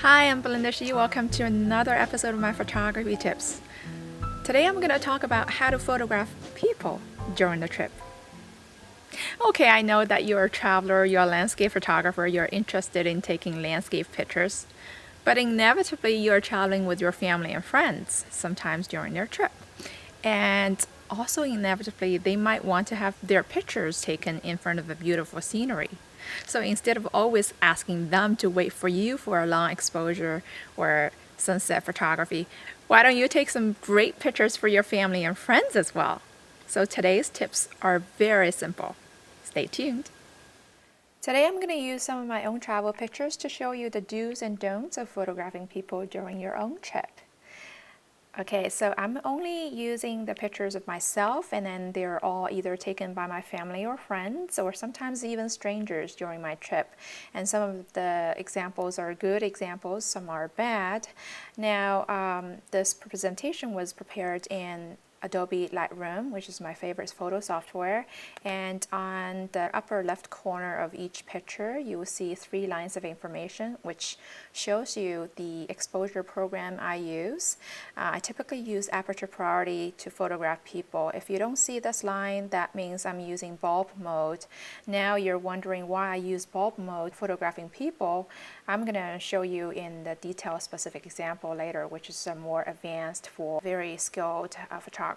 Hi, I'm Belinda Shi. Welcome to another episode of my photography tips. Today I'm going to talk about how to photograph people during the trip. Okay, I know that you're a traveler, you're a landscape photographer, you're interested in taking landscape pictures, but inevitably you're traveling with your family and friends sometimes during their trip. And also inevitably they might want to have their pictures taken in front of a beautiful scenery. So instead of always asking them to wait for you for a long exposure or sunset photography, why don't you take some great pictures for your family and friends as well? So today's tips are very simple. Stay tuned. Today I'm going to use some of my own travel pictures to show you the do's and don'ts of photographing people during your own trip. Okay, so I'm only using the pictures of myself, and then they're all either taken by my family or friends, or sometimes even strangers during my trip. And some of the examples are good examples, some are bad. Now, this presentation was prepared in Adobe Lightroom, which is my favorite photo software, and on the upper left corner of each picture you will see 3 lines of information which shows you the exposure program I use. I typically use aperture priority to photograph people. If you don't see this line, that means I'm using bulb mode. Now you're wondering why I use bulb mode photographing people. I'm going to show you in the detail specific example later, which is more advanced for very skilled photographers.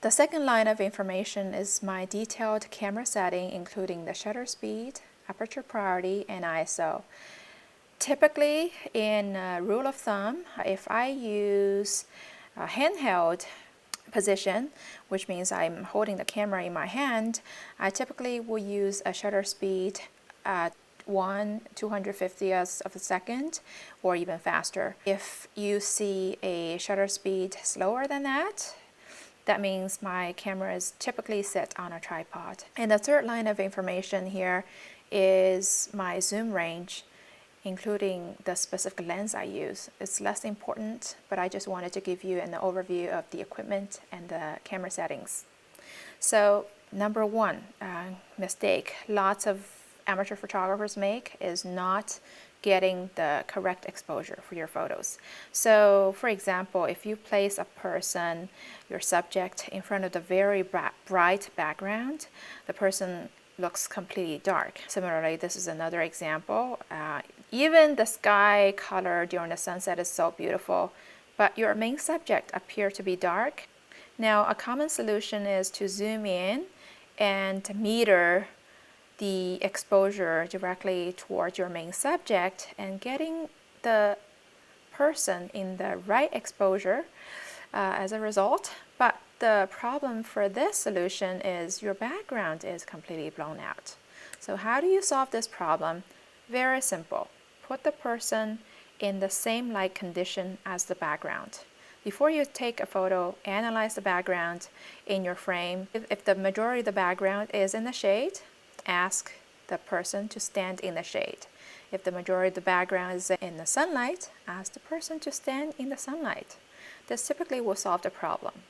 The second line of information is my detailed camera setting, including the shutter speed, aperture priority, and ISO. Typically, in rule of thumb, if I use a handheld position, which means I'm holding the camera in my hand, I typically will use a shutter speed at 1/250th of a second or even faster. If you see a shutter speed slower than that, that means my camera is typically set on a tripod. And the third line of information here is my zoom range, including the specific lens I use. It's less important, but I just wanted to give you an overview of the equipment and the camera settings. So number one mistake lots of amateur photographers make is not getting the correct exposure for your photos. So for example, if you place a person, your subject, in front of the very bright background, the person looks completely dark. Similarly, this is another example. Even the sky color during the sunset is so beautiful, but your main subject appears to be dark. Now, a common solution is to zoom in and meter the exposure directly towards your main subject and getting the person in the right exposure as a result. But the problem for this solution is your background is completely blown out. So how do you solve this problem? Very simple. Put the person in the same light condition as the background. Before you take a photo, analyze the background in your frame. If the majority of the background is in the shade, ask the person to stand in the shade. If the majority of the background is in the sunlight, ask the person to stand in the sunlight. This typically will solve the problem.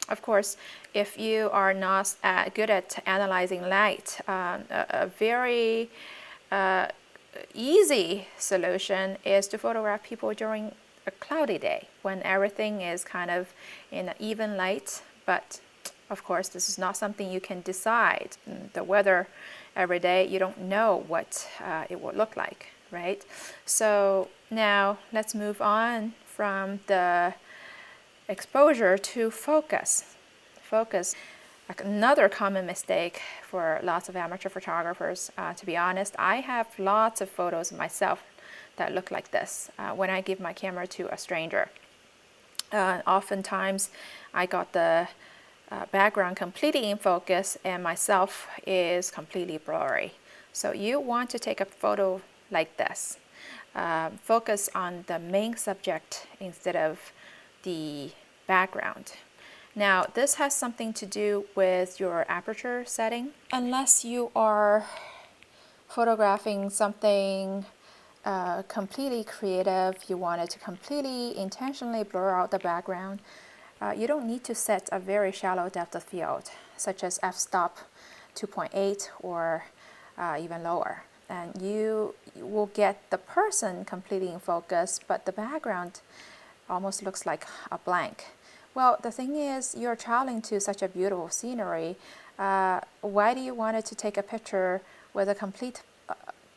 Of course, if you are not good at analyzing light, a very easy solution is to photograph people during a cloudy day when everything is kind of in an even light. But of course, this is not something you can decide. The weather every day, you don't know what it will look like, right? So now let's move on from the exposure to focus. Focus. Another common mistake for lots of amateur photographers. To be honest, I have lots of photos of myself that look like this when I give my camera to a stranger. Oftentimes, I got the background completely in focus and myself is completely blurry. So you want to take a photo like this. Focus on the main subject instead of the background. Now, this has something to do with your aperture setting. Unless you are photographing something completely creative, you wanted to completely intentionally blur out the background, you don't need to set a very shallow depth of field, such as f-stop 2.8 or even lower. and you will get the person completely in focus, but the background almost looks like a blank. Well, the thing is, you're traveling to such a beautiful scenery. Why do you want to take a picture with a complete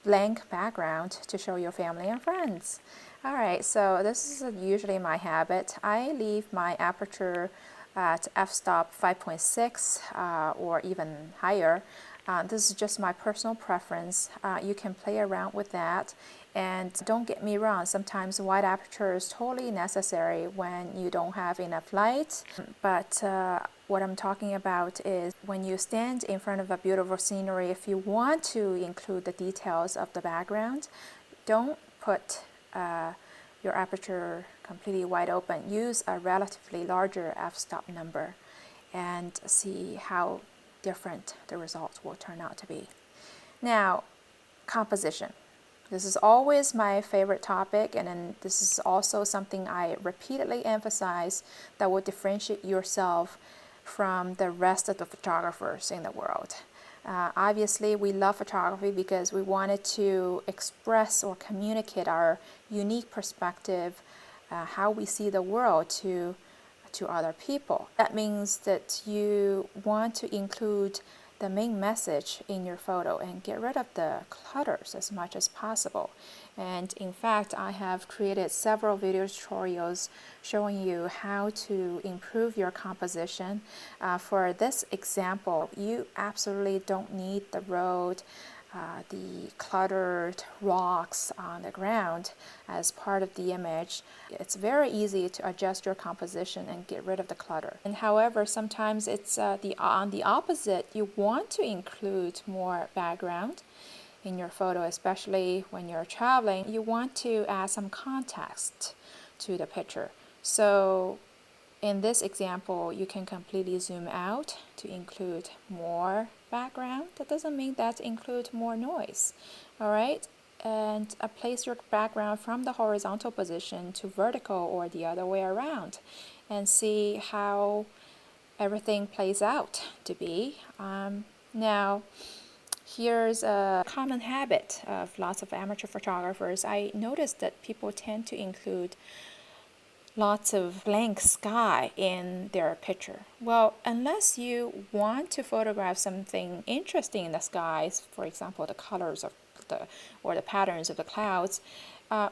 blank background to show your family and friends? All right, so this is usually my habit. I leave my aperture at f-stop 5.6 or even higher. This is just my personal preference. You can play around with that. And don't get me wrong, sometimes wide aperture is totally necessary when you don't have enough light. But what I'm talking about is when you stand in front of a beautiful scenery, if you want to include the details of the background, don't put your aperture completely wide open. Use a relatively larger f-stop number and see how different the results will turn out to be. Now, composition. This is always my favorite topic, and then this is also something I repeatedly emphasize that will differentiate yourself from the rest of the photographers in the world. Obviously, we love photography because we wanted to express or communicate our unique perspective, how we see the world to other people. That means that you want to include the main message in your photo and get rid of the clutters as much as possible. And in fact, I have created several video tutorials showing you how to improve your composition. For this example, you absolutely don't need the road, the cluttered rocks on the ground as part of the image. It's very easy to adjust your composition and get rid of the clutter. And however, sometimes it's on the opposite. You want to include more background in your photo, especially when you're traveling. You want to add some context to the picture. So in this example, you can completely zoom out to include more background. That doesn't mean that include more noise. All right, and place your background from the horizontal position to vertical or the other way around, and see how everything plays out to be. Now, here's a common habit of lots of amateur photographers. I noticed that people tend to include lots of blank sky in their picture. Well, unless you want to photograph something interesting in the skies, for example, the colors of or the patterns of the clouds,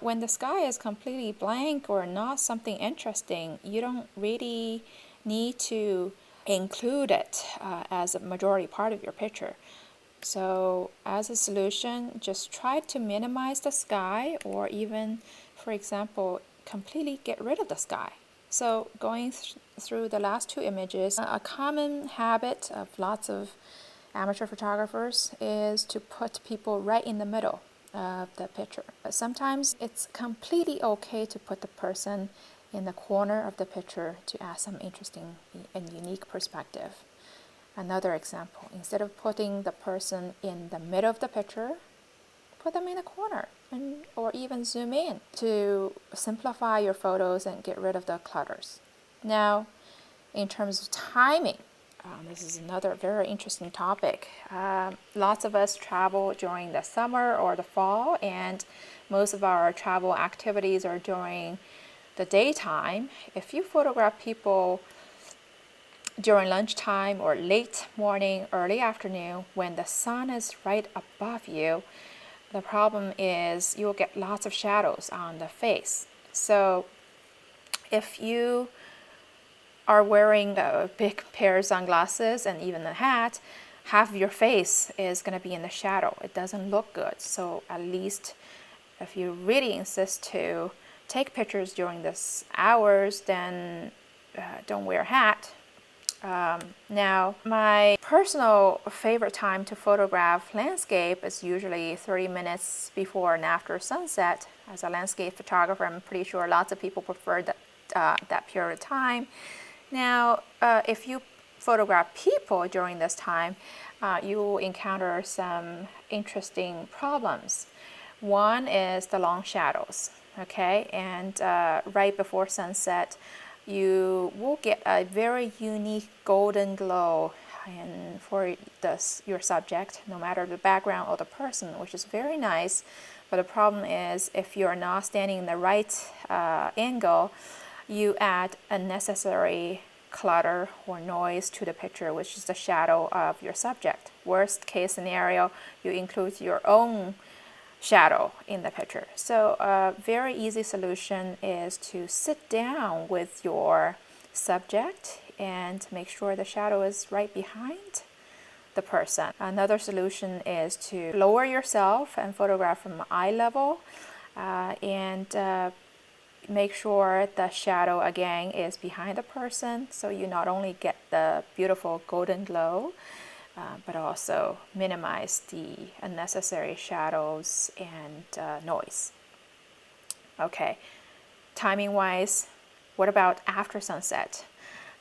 when the sky is completely blank or not something interesting, you don't really need to include it as a majority part of your picture. So as a solution, just try to minimize the sky, or even, for example, completely get rid of the sky. So going through the last two images, a common habit of lots of amateur photographers is to put people right in the middle of the picture. But sometimes it's completely okay to put the person in the corner of the picture to add some interesting and unique perspective. Another example, instead of putting the person in the middle of the picture, put them in a corner, or even zoom in to simplify your photos and get rid of the clutters. Now, in terms of timing, this is another very interesting topic. Lots of us travel during the summer or the fall, and most of our travel activities are during the daytime. If you photograph people during lunchtime or late morning, early afternoon, when the sun is right above you, the problem is you'll get lots of shadows on the face. So if you are wearing a big pair of sunglasses and even a hat, half of your face is going to be in the shadow. It doesn't look good. So at least if you really insist to take pictures during this hours, then don't wear a hat. Now, my personal favorite time to photograph landscape is usually 30 minutes before and after sunset. As a landscape photographer, I'm pretty sure lots of people prefer that period of time. Now, if you photograph people during this time, you will encounter some interesting problems. One is the long shadows, okay? And right before sunset, you will get a very unique golden glow and for your subject, no matter the background or the person, which is very nice. But the problem is if you're not standing in the right angle, you add unnecessary clutter or noise to the picture, which is the shadow of your subject. Worst case scenario, you include your own shadow in the picture. So a very easy solution is to sit down with your subject and make sure the shadow is right behind the person. Another solution is to lower yourself and photograph from eye level and make sure the shadow again is behind the person, so you not only get the beautiful golden glow but also minimize the unnecessary shadows and noise. Okay, timing wise, what about after sunset?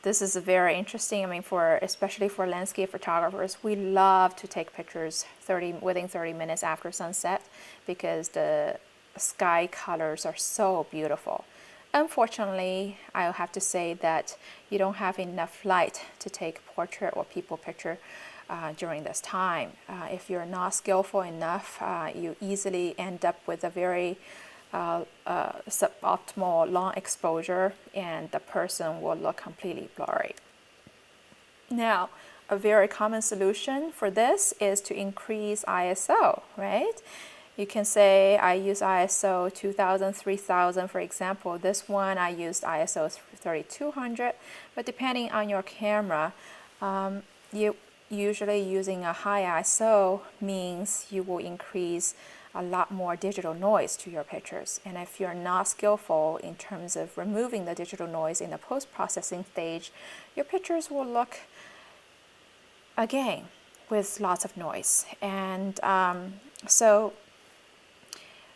This is very interesting. I mean, especially for landscape photographers, we love to take pictures within 30 minutes after sunset because the sky colors are so beautiful. Unfortunately, I'll have to say that you don't have enough light to take portrait or people picture during this time. If you're not skillful enough, you easily end up with a very suboptimal long exposure, and the person will look completely blurry. Now, a very common solution for this is to increase ISO, right? You can say I use ISO 2000, 3000, for example. This one I used ISO 3200, but depending on your camera, you usually using a high ISO means you will increase a lot more digital noise to your pictures. And if you're not skillful in terms of removing the digital noise in the post-processing stage, your pictures will look, again, with lots of noise. And so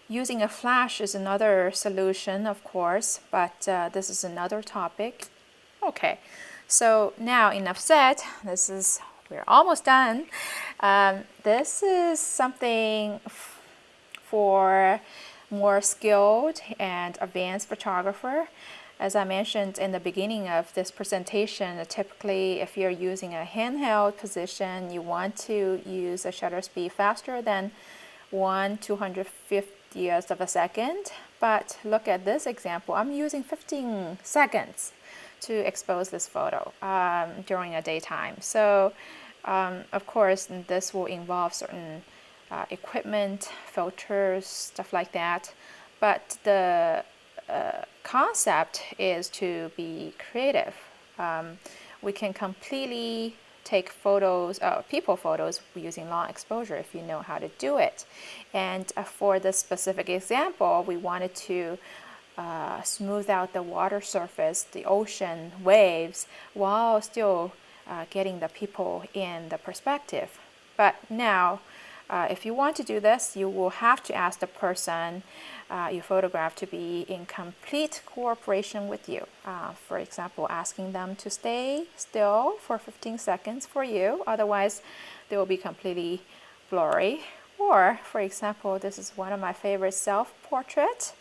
using a flash is another solution, of course, but this is another topic. Okay, so now enough said. We're almost done. This is something for more skilled and advanced photographer. As I mentioned in the beginning of this presentation, typically if you're using a handheld position, you want to use a shutter speed faster than 1/250th of a second. But look at this example. I'm using 15 seconds to expose this photo during a daytime. So of course, this will involve certain equipment, filters, stuff like that. But the concept is to be creative. We can completely take photos, people photos using long exposure if you know how to do it. And for this specific example, we wanted to smooth out the water surface, the ocean waves, while still getting the people in the perspective. But now, if you want to do this, you will have to ask the person you photograph to be in complete cooperation with you. For example, asking them to stay still for 15 seconds for you, otherwise they will be completely blurry. Or, for example, this is one of my favorite self-portraits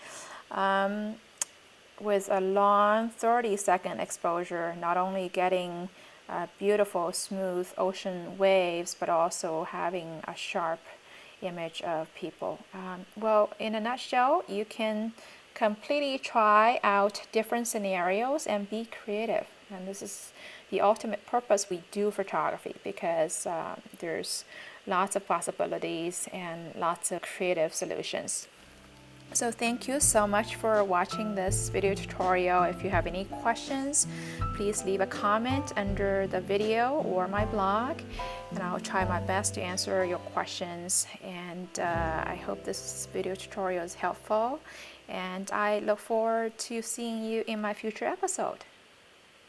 with a long 30-second exposure, not only getting beautiful smooth ocean waves, but also having a sharp image of people. Well, in a nutshell, you can completely try out different scenarios and be creative. And this is the ultimate purpose we do photography, because there's lots of possibilities and lots of creative solutions. So thank you so much for watching this video tutorial. If you have any questions, please leave a comment under the video or my blog, and I'll try my best to answer your questions. And I hope this video tutorial is helpful, and I look forward to seeing you in my future episode.